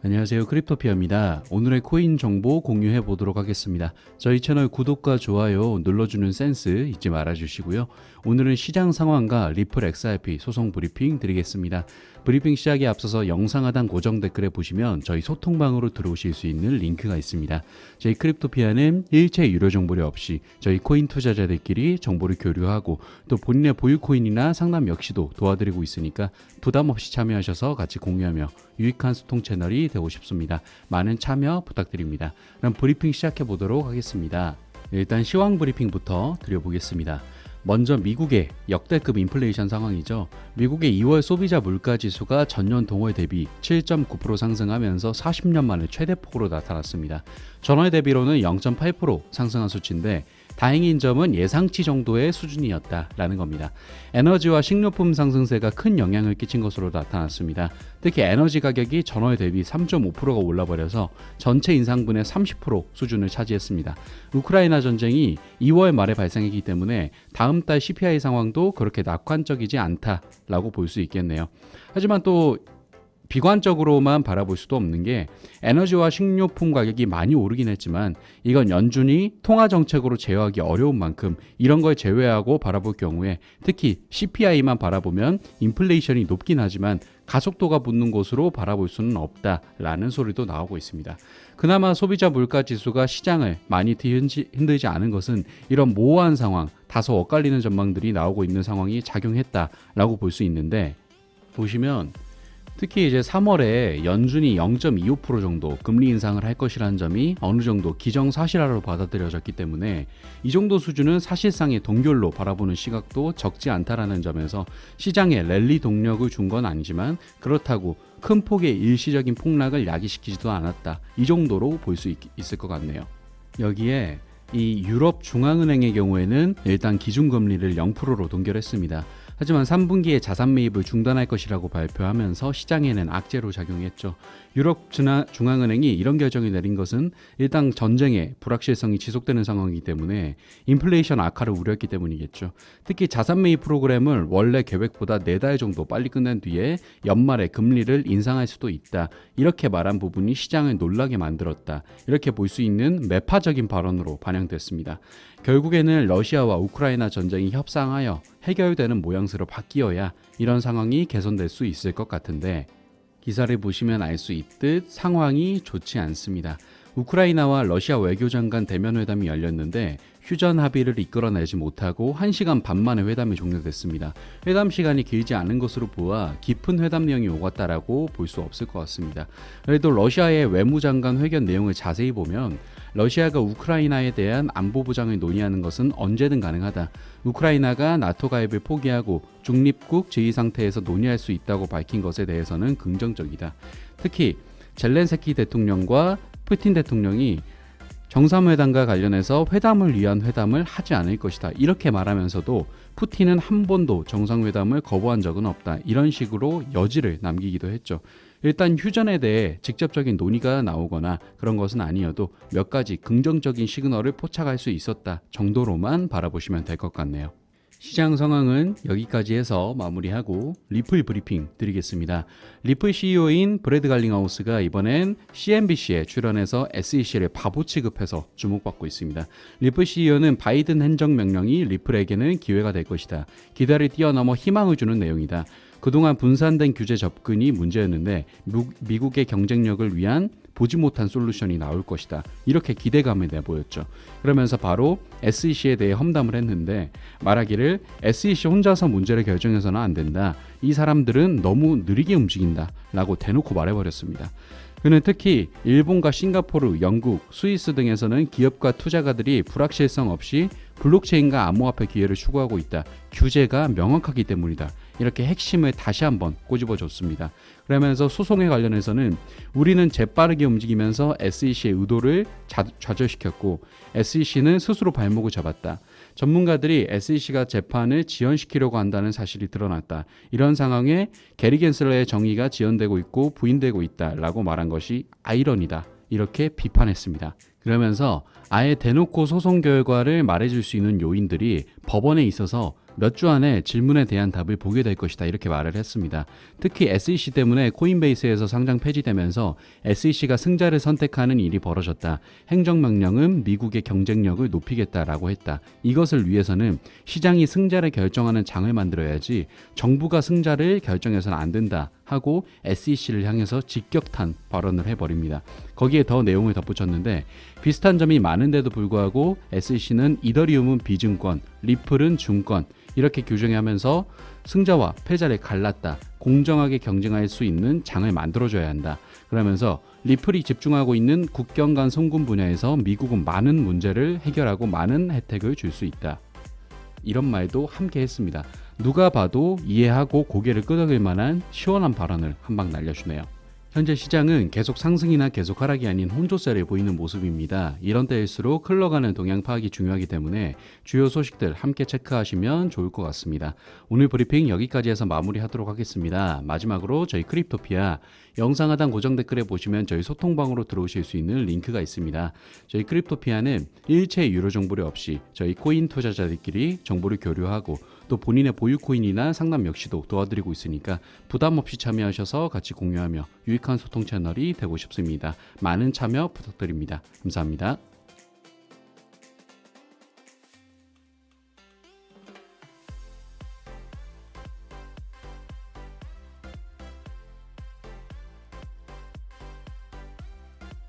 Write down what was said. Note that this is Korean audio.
안녕하세요, 크립토피아입니다. 오늘의 코인 정보 공유해 보도록 하겠습니다. 저희 채널 구독과 좋아요 눌러주는 센스 잊지 말아주시고요. 오늘은 시장 상황과 리플 XRP 소송 브리핑 드리겠습니다. 브리핑 시작에 앞서서 영상 하단 고정 댓글에 보시면 저희 소통방으로 들어오실 수 있는 링크가 있습니다. 저희 크립토피아는 일체 유료 정보료 없이 저희 코인 투자자들끼리 정보를 교류하고 또 본인의 보유 코인이나 상담 역시도 도와드리고 있으니까 부담 없이 참여하셔서 같이 공유하며 유익한 소통 채널이 되고 싶습니다. 많은 참여 부탁드립니다. 그럼 브리핑 시작해 보도록 하겠습니다. 일단 시황 브리핑부터 드려보겠습니다. 먼저 미국의 역대급 인플레이션 상황이죠. 미국의 2월 소비자 물가 지수가 전년 동월 대비 7.9% 상승하면서 40년 만에 최대폭으로 나타났습니다. 전월 대비로는 0.8% 상승한 수치인데 다행인 점은 예상치 정도의 수준이었다라는 겁니다. 에너지와 식료품 상승세가 큰 영향을 끼친 것으로 나타났습니다. 특히 에너지 가격이 전월 대비 3.5%가 올라버려서 전체 인상분의 30% 수준을 차지했습니다. 우크라이나 전쟁이 2월 말에 발생했기 때문에 다음 달 CPI 상황도 그렇게 낙관적이지 않다라고 볼 수 있겠네요. 하지만 또 비관적으로만 바라볼 수도 없는 게 에너지와 식료품 가격이 많이 오르긴 했지만 이건 연준이 통화 정책으로 제어하기 어려운 만큼 이런 걸 제외하고 바라볼 경우에 특히 CPI만 바라보면 인플레이션이 높긴 하지만 가속도가 붙는 곳으로 바라볼 수는 없다라는 소리도 나오고 있습니다. 그나마 소비자 물가 지수가 시장을 많이 흔들지 않은 것은 이런 모호한 상황, 다소 엇갈리는 전망들이 나오고 있는 상황이 작용했다라고 볼 수 있는데 보시면 특히 이제 3월에 연준이 0.25% 정도 금리 인상을 할 것이라는 점이 어느 정도 기정사실화로 받아들여졌기 때문에 이 정도 수준은 사실상의 동결로 바라보는 시각도 적지 않다라는 점에서 시장에 랠리 동력을 준 건 아니지만 그렇다고 큰 폭의 일시적인 폭락을 야기시키지도 않았다. 이 정도로 볼 수 있을 것 같네요. 여기에 이 유럽 중앙은행의 경우에는 일단 기준금리를 0%로 동결했습니다. 하지만 3분기에 자산 매입을 중단할 것이라고 발표하면서 시장에는 악재로 작용했죠. 유럽 중앙은행이 이런 결정을 내린 것은 일단 전쟁의 불확실성이 지속되는 상황이기 때문에 인플레이션 악화를 우려했기 때문이겠죠. 특히 자산 매입 프로그램을 원래 계획보다 4달 정도 빨리 끝낸 뒤에 연말에 금리를 인상할 수도 있다. 이렇게 말한 부분이 시장을 놀라게 만들었다. 이렇게 볼 수 있는 매파적인 발언으로 반영됐습니다. 결국에는 러시아와 우크라이나 전쟁이 협상하여 해결되는 모양새로 바뀌어야 이런 상황이 개선될 수 있을 것 같은데 기사를 보시면 알 수 있듯 상황이 좋지 않습니다. 우크라이나와 러시아 외교장 간 대면 회담이 열렸는데 휴전 합의를 이끌어내지 못하고 1시간 반 만에 회담이 종료됐습니다. 회담 시간이 길지 않은 것으로 보아 깊은 회담 내용이 오갔다라고 볼 수 없을 것 같습니다. 그래도 러시아의 외무장관 회견 내용을 자세히 보면 러시아가 우크라이나에 대한 안보 보장을 논의하는 것은 언제든 가능하다. 우크라이나가 나토 가입을 포기하고 중립국 지위 상태에서 논의할 수 있다고 밝힌 것에 대해서는 긍정적이다. 특히 젤렌스키 대통령과 푸틴 대통령이 정상회담과 관련해서 회담을 위한 회담을 하지 않을 것이다. 이렇게 말하면서도 푸틴은 한 번도 정상회담을 거부한 적은 없다. 이런 식으로 여지를 남기기도 했죠. 일단 휴전에 대해 직접적인 논의가 나오거나 그런 것은 아니어도 몇 가지 긍정적인 시그널을 포착할 수 있었다 정도로만 바라보시면 될 것 같네요. 시장 상황은 여기까지 해서 마무리하고 리플 브리핑 드리겠습니다. 리플 CEO인 브래드 갈링하우스가 이번엔 CNBC에 출연해서 SEC를 바보 취급해서 주목받고 있습니다. 리플 CEO는 바이든 행정명령이 리플에게는 기회가 될 것이다. 기대를 뛰어넘어 희망을 주는 내용이다. 그동안 분산된 규제 접근이 문제였는데 미국의 경쟁력을 위한 보지 못한 솔루션이 나올 것이다. 이렇게 기대감을 내보였죠. 그러면서 바로 SEC에 대해 험담을 했는데 말하기를 SEC 혼자서 문제를 결정해서는 안 된다. 이 사람들은 너무 느리게 움직인다. 라고 대놓고 말해버렸습니다. 그는 특히 일본과 싱가포르, 영국, 스위스 등에서는 기업과 투자가들이 불확실성 없이 블록체인과 암호화폐 기회를 추구하고 있다. 규제가 명확하기 때문이다. 이렇게 핵심을 다시 한번 꼬집어줬습니다. 그러면서 소송에 관련해서는 우리는 재빠르게 움직이면서 SEC의 의도를 좌절시켰고 SEC는 스스로 발목을 잡았다. 전문가들이 SEC가 재판을 지연시키려고 한다는 사실이 드러났다. 이런 상황에 게리 겐슬러의 정의가 지연되고 있고 부인되고 있다라고 말한 것이 아이러니다. 이렇게 비판했습니다. 그러면서 아예 대놓고 소송 결과를 말해줄 수 있는 요인들이 법원에 있어서 몇 주 안에 질문에 대한 답을 보게 될 것이다 이렇게 말을 했습니다. 특히 SEC 때문에 코인베이스에서 상장 폐지되면서 SEC가 승자를 선택하는 일이 벌어졌다. 행정명령은 미국의 경쟁력을 높이겠다라고 했다. 이것을 위해서는 시장이 승자를 결정하는 장을 만들어야지 정부가 승자를 결정해서는 안 된다 하고 SEC를 향해서 직격탄 발언을 해버립니다. 거기에 더 내용을 덧붙였는데 비슷한 점이 많은데도 불구하고 SEC는 이더리움은 비증권, 리플은 증권 이렇게 규정하면서 승자와 패자를 갈랐다. 공정하게 경쟁할 수 있는 장을 만들어줘야 한다. 그러면서 리플이 집중하고 있는 국경 간 송금 분야에서 미국은 많은 문제를 해결하고 많은 혜택을 줄 수 있다. 이런 말도 함께 했습니다. 누가 봐도 이해하고 고개를 끄덕일 만한 시원한 발언을 한 방 날려주네요. 현재 시장은 계속 상승이나 계속 하락이 아닌 혼조세를 보이는 모습입니다. 이런 때일수록 흘러가는 동향 파악이 중요하기 때문에 주요 소식들 함께 체크하시면 좋을 것 같습니다. 오늘 브리핑 여기까지 해서 마무리하도록 하겠습니다. 마지막으로 저희 크립토피아 영상 하단 고정 댓글에 보시면 저희 소통방으로 들어오실 수 있는 링크가 있습니다. 저희 크립토피아는 일체 유료 정보료 없이 저희 코인 투자자들끼리 정보를 교류하고 또 본인의 보유 코인이나 상담 역시도 도와드리고 있으니까 부담 없이 참여하셔서 같이 공유하며 유익한 소통 채널이 되고 싶습니다. 많은 참여 부탁드립니다. 감사합니다.